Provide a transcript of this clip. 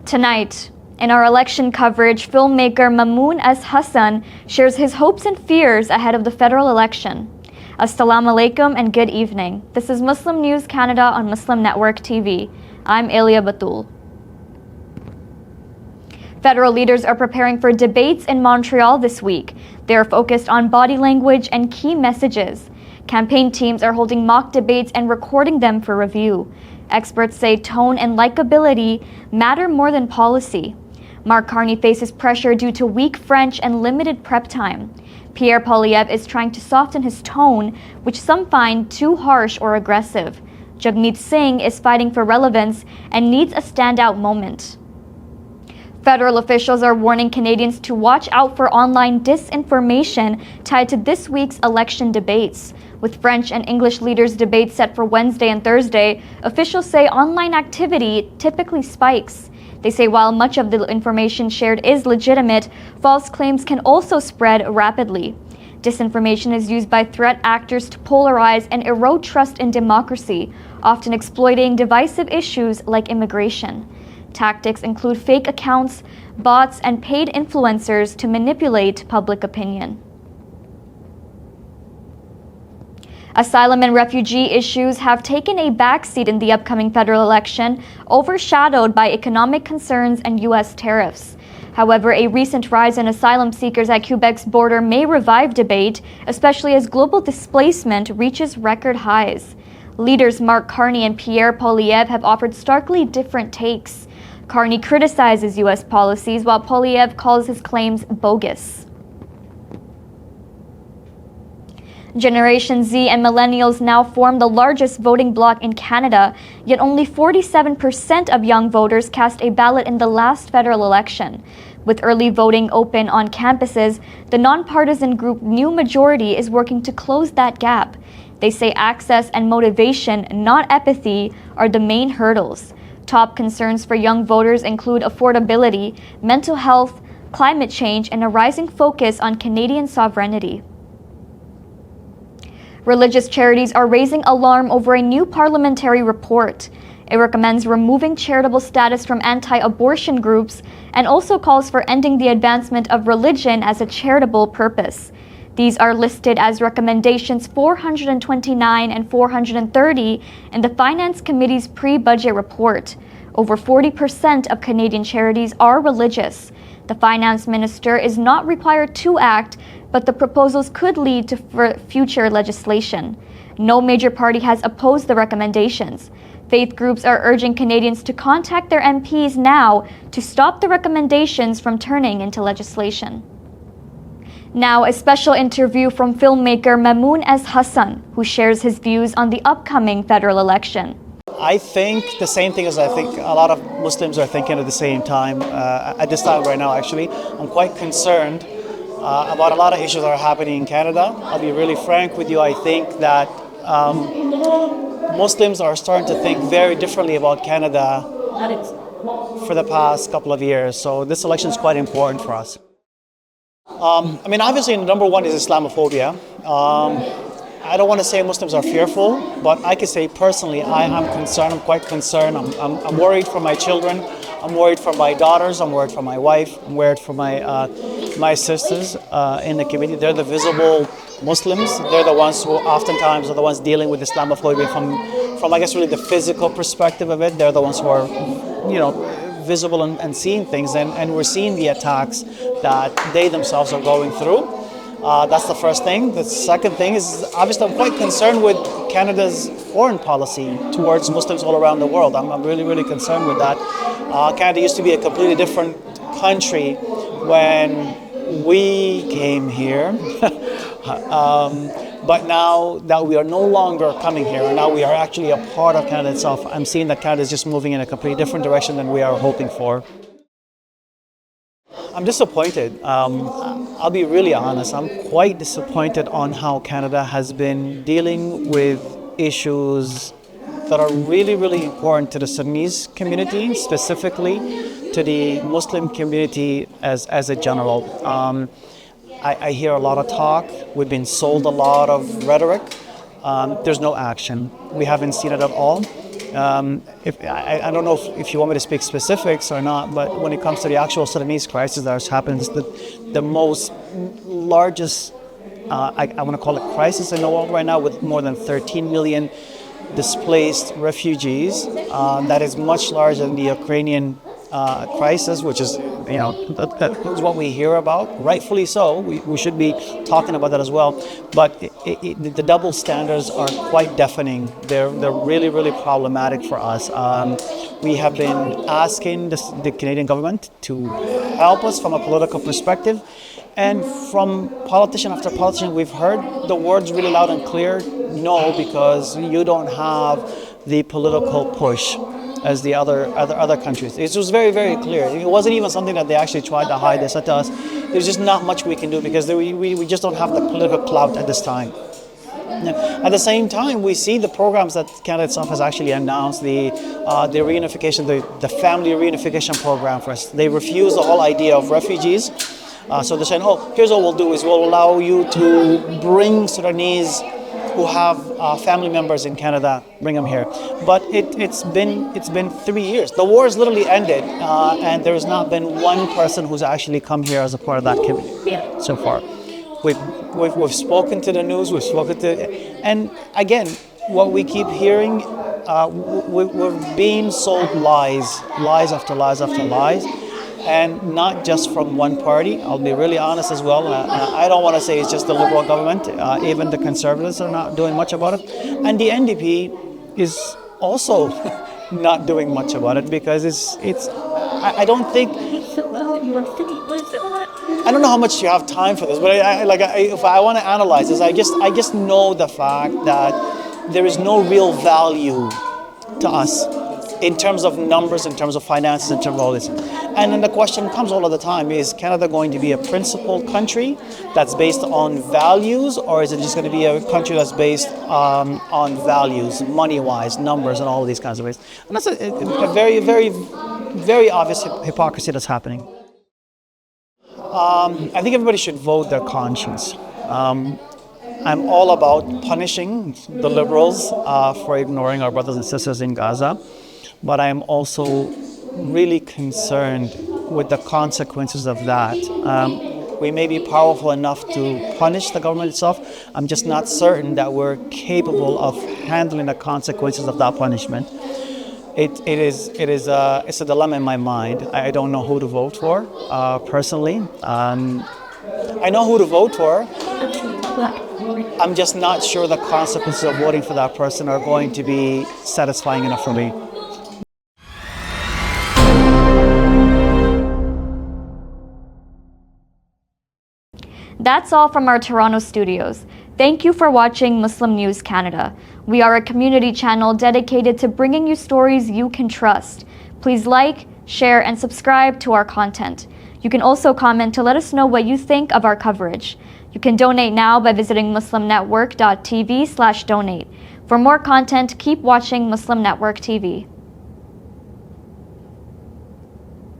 Tonight, in our election coverage, filmmaker Mamoun Hassan shares his hopes and fears ahead of the federal election. Assalamu alaikum and good evening. This is Muslim News Canada on Muslim Network TV. I'm Elia Batul. Federal leaders are preparing for debates in Montreal this week. They are focused on body language and key messages. Campaign teams are holding mock debates and recording them for review. Experts say tone and likability matter more than policy. Mark Carney faces pressure due to weak French and limited prep time. Pierre Poilievre is trying to soften his tone, which some find too harsh or aggressive. Jagmeet Singh is fighting for relevance and needs a standout moment. Federal officials are warning Canadians to watch out for online disinformation tied to this week's election debates. With French and English leaders' debates set for Wednesday and Thursday, officials say online activity typically spikes. They say while much of the information shared is legitimate, false claims can also spread rapidly. Disinformation is used by threat actors to polarize and erode trust in democracy, often exploiting divisive issues like immigration. Tactics include fake accounts, bots, and paid influencers to manipulate public opinion. Asylum and refugee issues have taken a backseat in the upcoming federal election, overshadowed by economic concerns and U.S. tariffs. However, a recent rise in asylum seekers at Quebec's border may revive debate, especially as global displacement reaches record highs. Leaders Mark Carney and Pierre Poilievre have offered starkly different takes. Carney criticizes U.S. policies, while Poilievre calls his claims bogus. Generation Z and Millennials now form the largest voting bloc in Canada, yet only 47% of young voters cast a ballot in the last federal election. With early voting open on campuses, the nonpartisan group New Majority is working to close that gap. They say access and motivation, not apathy, are the main hurdles. Top concerns for young voters include affordability, mental health, climate change, and a rising focus on Canadian sovereignty. Religious charities are raising alarm over a new parliamentary report. It recommends removing charitable status from anti-abortion groups and also calls for ending the advancement of religion as a charitable purpose. These are listed as recommendations 429 and 430 in the Finance Committee's pre-budget report. Over 40% of Canadian charities are religious. The Finance Minister is not required to act, but the proposals could lead to future legislation. No major party has opposed the recommendations. Faith groups are urging Canadians to contact their MPs now to stop the recommendations from turning into legislation. Now, a special interview from filmmaker Mamoun Hassan, who shares his views on the upcoming federal election. I think the same thing as I think a lot of Muslims are thinking at the same time. At this time right now, actually, I'm quite concerned about a lot of issues that are happening in Canada. I'll be really frank with you. I think that Muslims are starting to think very differently about Canada for the past couple of years. So this election is quite important for us. Obviously, number one is Islamophobia. I don't want to say Muslims are fearful, but I can say personally, I am concerned. I'm quite concerned. I'm worried for my children. I'm worried for my daughters. I'm worried for my wife. I'm worried for my sisters in the community. They're the visible Muslims. They're the ones who oftentimes are the ones dealing with Islamophobia from I guess really the physical perspective of it. They're the ones who are, visible and seeing things, and we're seeing the attacks that they themselves are going through. That's the first thing. The second thing is, obviously, I'm quite concerned with Canada's foreign policy towards Muslims all around the world. I'm really, really concerned with that. Canada used to be a completely different country when we came here. But now that we are no longer coming here, and now we are actually a part of Canada itself, I'm seeing that Canada is just moving in a completely different direction than we are hoping for. I'm disappointed. I'll be really honest. I'm quite disappointed on how Canada has been dealing with issues that are really, really important to the Sudanese community, specifically to the Muslim community as a general. I hear a lot of talk. We've been sold a lot of rhetoric. There's no action. We haven't seen it at all. I don't know if you want me to speak specifics or not, but when it comes to the actual Sudanese crisis that has happened, it's the most largest, I want to call it crisis in the world right now, with more than 13 million displaced refugees. That is much larger than the Ukrainian crisis, which is, that's what we hear about. Rightfully so. We should be talking about that as well. But the double standards are quite deafening. They're really, really problematic for us. We have been asking the Canadian government to help us from a political perspective. And from politician after politician, we've heard the words really loud and clear: no, because you don't have the political push as the other countries. It was very, very clear. It wasn't even something that they actually tried to hide. They said to us, there's just not much we can do because we just don't have the political clout at this time. At the same time, we see the programs that Canada itself has actually announced, the reunification, the family reunification program for us. They refuse the whole idea of refugees. So they're saying, here's what we'll do is we'll allow you to bring Sudanese who have family members in Canada, bring them here. But it's been 3 years. The war has literally ended, and there has not been one person who's actually come here as a part of that community so far. We've spoken to the news, we've spoken to, and again, what we keep hearing, we're being sold lies after lies after lies. And not just from one party. I'll be really honest as well. I don't want to say it's just the Liberal government. Even the Conservatives are not doing much about it. And the NDP is also not doing much about it because I don't think... I don't know how much you have time for this, but if I want to analyze this, I just know the fact that there is no real value to us in terms of numbers, in terms of finances, in terms of all this. And then the question comes all of the time, is Canada going to be a principled country that's based on values, or is it just going to be a country that's based on values, money-wise, numbers, and all of these kinds of ways? And that's a very, very, very obvious hypocrisy that's happening. I think everybody should vote their conscience. I'm all about punishing the Liberals for ignoring our brothers and sisters in Gaza. But I am also really concerned with the consequences of that. We may be powerful enough to punish the government itself. I'm just not certain that we're capable of handling the consequences of that punishment. It's a dilemma in my mind. I don't know who to vote for, personally. I know who to vote for. I'm just not sure the consequences of voting for that person are going to be satisfying enough for me. That's all from our Toronto studios. Thank you for watching Muslim News Canada. We are a community channel dedicated to bringing you stories you can trust. Please like, share, and subscribe to our content. You can also comment to let us know what you think of our coverage. You can donate now by visiting muslimnetwork.tv/donate. For more content, keep watching Muslim Network TV.